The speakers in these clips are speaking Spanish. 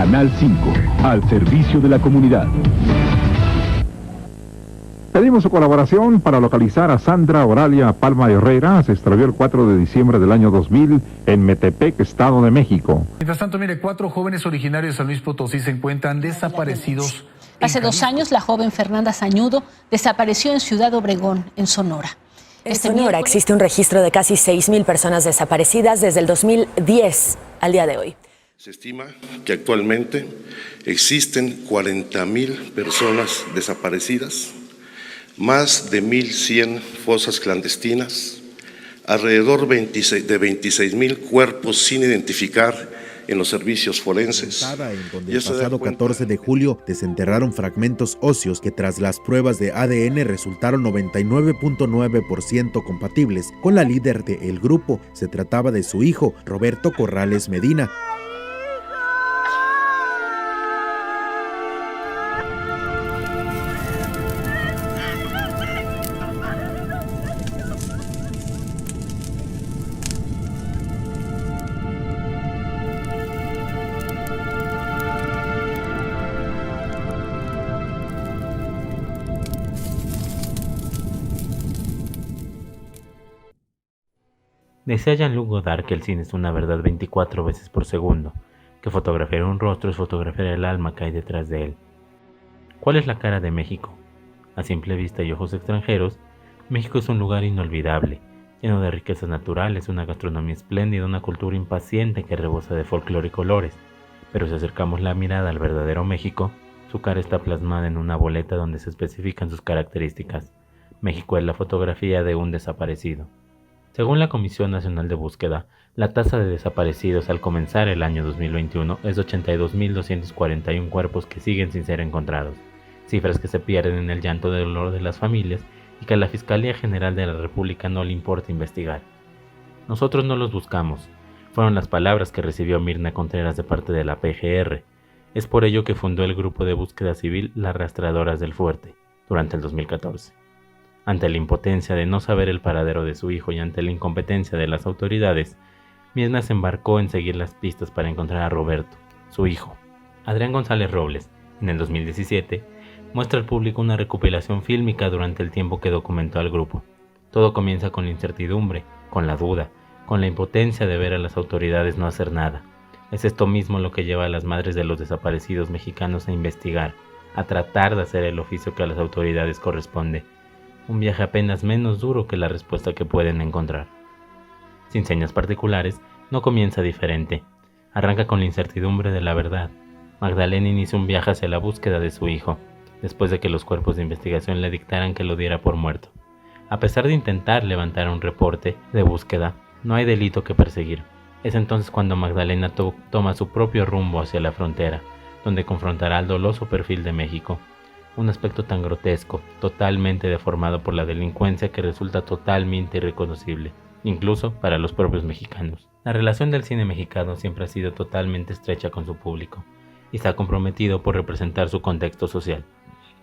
Canal 5, al servicio de la comunidad. Pedimos su colaboración para localizar a Sandra Oralia Palma Herrera. Se extravió el 4 de diciembre del año 2000 en Metepec, Estado de México. Mientras tanto, mire, 4 jóvenes originarios de San Luis Potosí se encuentran desaparecidos. Hace 2 años, la joven Fernanda Sañudo desapareció en Ciudad Obregón, en Sonora. En Sonora existe un registro de casi 6,000 personas desaparecidas desde el 2010 al día de hoy. Se estima que actualmente existen 40,000 personas desaparecidas, más de 1,100 fosas clandestinas, alrededor de 26,000 cuerpos sin identificar en los servicios forenses. En donde el pasado 14 de julio desenterraron fragmentos óseos que tras las pruebas de ADN resultaron 99.9% compatibles con la líder del grupo. Se trataba de su hijo, Roberto Corrales Medina. Decía Jean-Luc Godard que el cine es una verdad 24 veces por segundo, que fotografiar un rostro es fotografiar el alma que hay detrás de él. ¿Cuál es la cara de México? A simple vista y ojos extranjeros, México es un lugar inolvidable, lleno de riquezas naturales, una gastronomía espléndida, una cultura impaciente que rebosa de folclore y colores. Pero si acercamos la mirada al verdadero México, su cara está plasmada en una boleta donde se especifican sus características. México es la fotografía de un desaparecido. Según la Comisión Nacional de Búsqueda, la tasa de desaparecidos al comenzar el año 2021 es de 82.241 cuerpos que siguen sin ser encontrados, cifras que se pierden en el llanto de dolor de las familias y que a la Fiscalía General de la República no le importa investigar. Nosotros no los buscamos, fueron las palabras que recibió Mirna Contreras de parte de la PGR. Es por ello que fundó el grupo de búsqueda civil Las Rastreadoras del Fuerte, durante el 2014. Ante la impotencia de no saber el paradero de su hijo y ante la incompetencia de las autoridades, Mirna se embarcó en seguir las pistas para encontrar a Roberto, su hijo. Adrián González Robles, en el 2017, muestra al público una recopilación fílmica durante el tiempo que documentó al grupo. Todo comienza con la incertidumbre, con la duda, con la impotencia de ver a las autoridades no hacer nada. Es esto mismo lo que lleva a las madres de los desaparecidos mexicanos a investigar, a tratar de hacer el oficio que a las autoridades corresponde. Un viaje apenas menos duro que la respuesta que pueden encontrar. Sin señas particulares, no comienza diferente. Arranca con la incertidumbre de la verdad. Magdalena inicia un viaje hacia la búsqueda de su hijo, después de que los cuerpos de investigación le dictaran que lo diera por muerto. A pesar de intentar levantar un reporte de búsqueda, no hay delito que perseguir. Es entonces cuando Magdalena toma su propio rumbo hacia la frontera, donde confrontará al doloso perfil de México. Un aspecto tan grotesco, totalmente deformado por la delincuencia que resulta totalmente irreconocible, incluso para los propios mexicanos. La relación del cine mexicano siempre ha sido totalmente estrecha con su público, y está comprometido por representar su contexto social.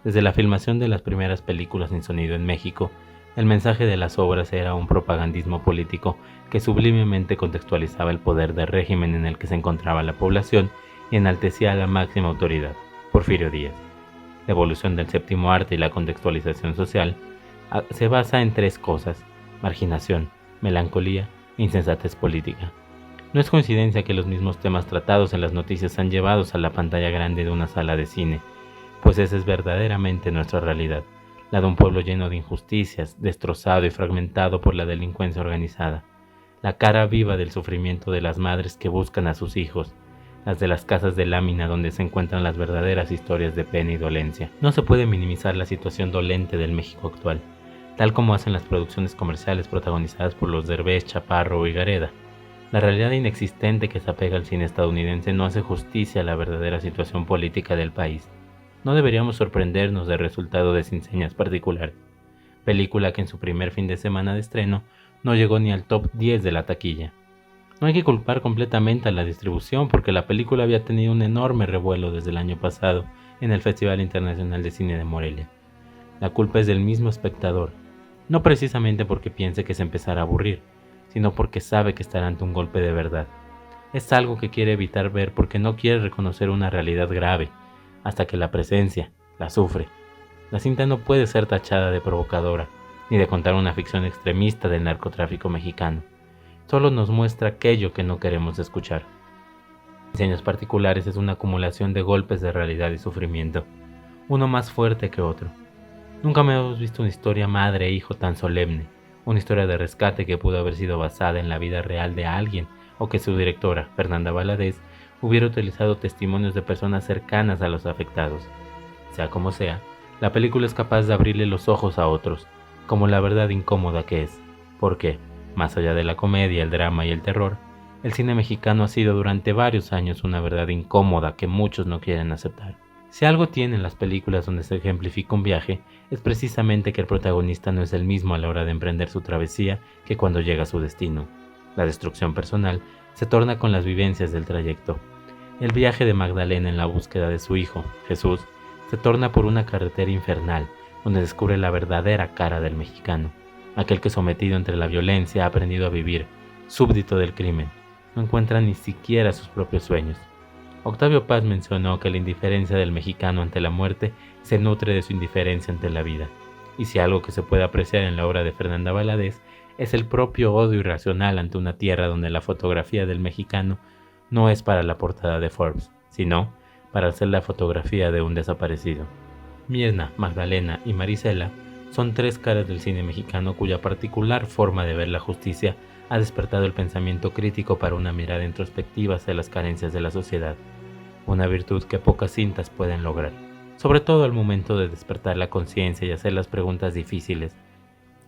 Desde la filmación de las primeras películas sin sonido en México, el mensaje de las obras era un propagandismo político que sublimemente contextualizaba el poder del régimen en el que se encontraba la población y enaltecía a la máxima autoridad, Porfirio Díaz. La evolución del séptimo arte y la contextualización social se basa en 3 cosas: marginación, melancolía e insensatez política. No es coincidencia que los mismos temas tratados en las noticias sean llevados a la pantalla grande de una sala de cine, pues esa es verdaderamente nuestra realidad, la de un pueblo lleno de injusticias, destrozado y fragmentado por la delincuencia organizada, la cara viva del sufrimiento de las madres que buscan a sus hijos, las de las casas de lámina donde se encuentran las verdaderas historias de pena y dolencia. No se puede minimizar la situación dolente del México actual, tal como hacen las producciones comerciales protagonizadas por los Derbez, Chaparro y Gareda. La realidad inexistente que se apega al cine estadounidense no hace justicia a la verdadera situación política del país. No deberíamos sorprendernos del resultado de Sin Señas Particulares, película que en su primer fin de semana de estreno no llegó ni al top 10 de la taquilla. No hay que culpar completamente a la distribución porque la película había tenido un enorme revuelo desde el año pasado en el Festival Internacional de Cine de Morelia. La culpa es del mismo espectador, no precisamente porque piense que se empezará a aburrir, sino porque sabe que estará ante un golpe de verdad. Es algo que quiere evitar ver porque no quiere reconocer una realidad grave, hasta que la presencia la sufre. La cinta no puede ser tachada de provocadora, ni de contar una ficción extremista del narcotráfico mexicano. Solo nos muestra aquello que no queremos escuchar. Diseños particulares es una acumulación de golpes de realidad y sufrimiento, uno más fuerte que otro. Nunca me hemos visto una historia madre e hijo tan solemne, una historia de rescate que pudo haber sido basada en la vida real de alguien, o que su directora, Fernanda Valadez, hubiera utilizado testimonios de personas cercanas a los afectados. Sea como sea, la película es capaz de abrirle los ojos a otros, como la verdad incómoda que es, porque, más allá de la comedia, el drama y el terror, el cine mexicano ha sido durante varios años una verdad incómoda que muchos no quieren aceptar. Si algo tienen las películas donde se ejemplifica un viaje, es precisamente que el protagonista no es el mismo a la hora de emprender su travesía que cuando llega a su destino. La destrucción personal se torna con las vivencias del trayecto. El viaje de Magdalena en la búsqueda de su hijo, Jesús, se torna por una carretera infernal, donde descubre la verdadera cara del mexicano, aquel que sometido entre la violencia ha aprendido a vivir, súbdito del crimen, no encuentra ni siquiera sus propios sueños. Octavio Paz mencionó que la indiferencia del mexicano ante la muerte se nutre de su indiferencia ante la vida, y si algo que se puede apreciar en la obra de Fernanda Valadez es el propio odio irracional ante una tierra donde la fotografía del mexicano no es para la portada de Forbes, sino para hacer la fotografía de un desaparecido. Mirna, Magdalena y Marisela son tres caras del cine mexicano cuya particular forma de ver la justicia ha despertado el pensamiento crítico para una mirada introspectiva hacia las carencias de la sociedad, una virtud que pocas cintas pueden lograr, sobre todo al momento de despertar la conciencia y hacer las preguntas difíciles.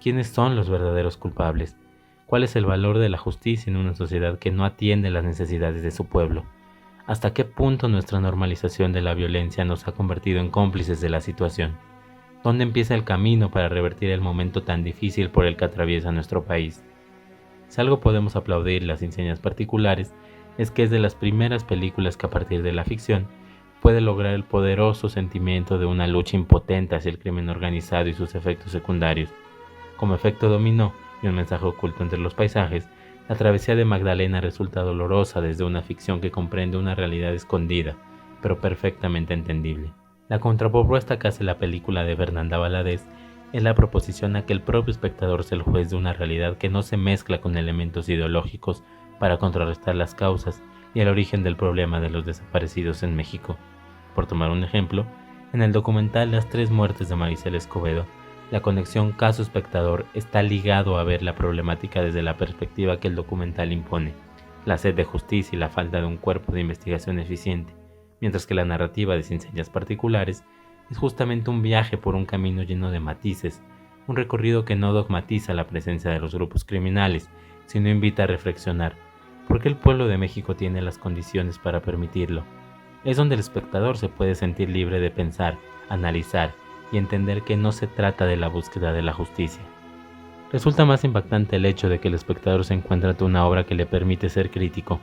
¿Quiénes son los verdaderos culpables? ¿Cuál es el valor de la justicia en una sociedad que no atiende las necesidades de su pueblo? ¿Hasta qué punto nuestra normalización de la violencia nos ha convertido en cómplices de la situación? ¿Dónde empieza el camino para revertir el momento tan difícil por el que atraviesa nuestro país? Si algo podemos aplaudir las Inseñas Particulares es que es de las primeras películas que a partir de la ficción puede lograr el poderoso sentimiento de una lucha impotente hacia el crimen organizado y sus efectos secundarios. Como efecto dominó y un mensaje oculto entre los paisajes, la travesía de Magdalena resulta dolorosa desde una ficción que comprende una realidad escondida, pero perfectamente entendible. La contrapropuesta que hace la película de Fernanda Valadez es la proposición a que el propio espectador sea el juez de una realidad que no se mezcla con elementos ideológicos para contrarrestar las causas y el origen del problema de los desaparecidos en México. Por tomar un ejemplo, en el documental Las tres muertes de Marisela Escobedo, la conexión caso-espectador está ligado a ver la problemática desde la perspectiva que el documental impone, la sed de justicia y la falta de un cuerpo de investigación eficiente, mientras que la narrativa de Inseñas Particulares es justamente un viaje por un camino lleno de matices, un recorrido que no dogmatiza la presencia de los grupos criminales, sino invita a reflexionar, ¿por qué el pueblo de México tiene las condiciones para permitirlo? Es donde el espectador se puede sentir libre de pensar, analizar y entender que no se trata de la búsqueda de la justicia. Resulta más impactante el hecho de que el espectador se encuentra ante una obra que le permite ser crítico,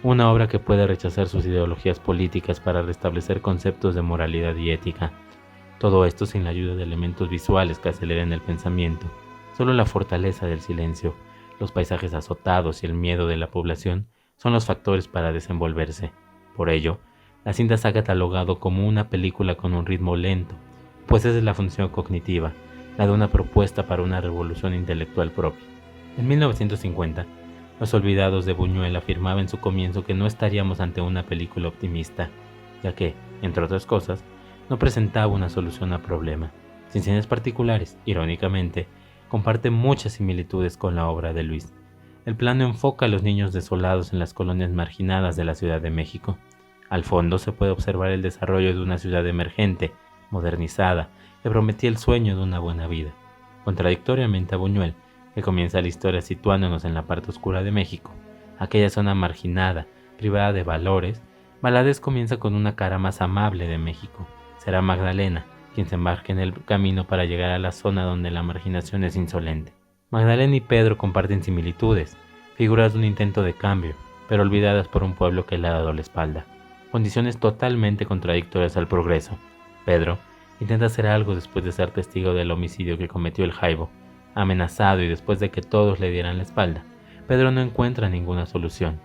una obra que puede rechazar sus ideologías políticas para restablecer conceptos de moralidad y ética. Todo esto sin la ayuda de elementos visuales que aceleren el pensamiento. Solo la fortaleza del silencio, los paisajes azotados y el miedo de la población son los factores para desenvolverse. Por ello, la cinta se ha catalogado como una película con un ritmo lento, pues esa es la función cognitiva, la de una propuesta para una revolución intelectual propia. En 1950, Los Olvidados de Buñuel afirmaba en su comienzo que no estaríamos ante una película optimista, ya que, entre otras cosas, no presentaba una solución al problema. Inseñas Particulares, irónicamente, comparte muchas similitudes con la obra de Luis. El plano enfoca a los niños desolados en las colonias marginadas de la Ciudad de México. Al fondo se puede observar el desarrollo de una ciudad emergente, modernizada, que prometía el sueño de una buena vida. Contradictoriamente a Buñuel, que comienza la historia situándonos en la parte oscura de México, aquella zona marginada, privada de valores, Valadez comienza con una cara más amable de México. Será Magdalena quien se embarque en el camino para llegar a la zona donde la marginación es insolente. Magdalena y Pedro comparten similitudes, figuras de un intento de cambio, pero olvidadas por un pueblo que le ha dado la espalda. Condiciones totalmente contradictorias al progreso. Pedro intenta hacer algo después de ser testigo del homicidio que cometió el Jaibo. Amenazado y después de que todos le dieran la espalda, Pedro no encuentra ninguna solución.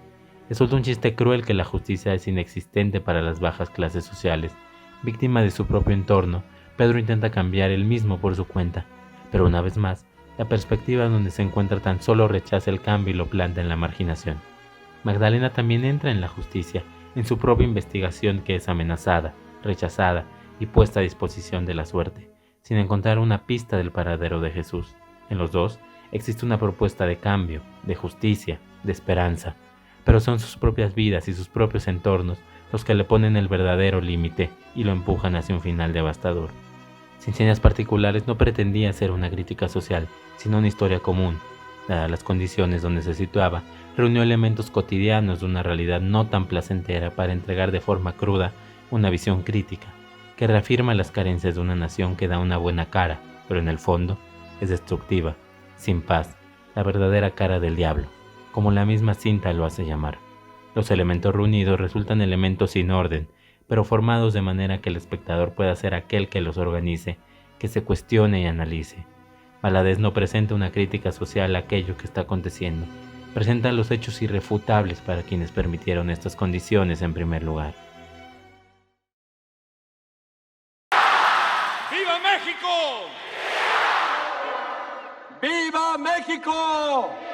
Resulta un chiste cruel que la justicia es inexistente para las bajas clases sociales. Víctima de su propio entorno, Pedro intenta cambiar él mismo por su cuenta, pero una vez más, la perspectiva donde se encuentra tan solo rechaza el cambio y lo planta en la marginación. Magdalena también entra en la justicia, en su propia investigación que es amenazada, rechazada y puesta a disposición de la suerte, sin encontrar una pista del paradero de Jesús. En los dos existe una propuesta de cambio, de justicia, de esperanza, pero son sus propias vidas y sus propios entornos los que le ponen el verdadero límite y lo empujan hacia un final devastador. Sin señas particulares no pretendía hacer una crítica social, sino una historia común. Dadas las condiciones donde se situaba, reunió elementos cotidianos de una realidad no tan placentera para entregar de forma cruda una visión crítica, que reafirma las carencias de una nación que da una buena cara, pero en el fondo es destructiva, sin paz, la verdadera cara del diablo, como la misma cinta lo hace llamar. Los elementos reunidos resultan elementos sin orden, pero formados de manera que el espectador pueda ser aquel que los organice, que se cuestione y analice. Valadez no presenta una crítica social a aquello que está aconteciendo, presenta los hechos irrefutables para quienes permitieron estas condiciones en primer lugar. ¡Viva México! ¡Viva México!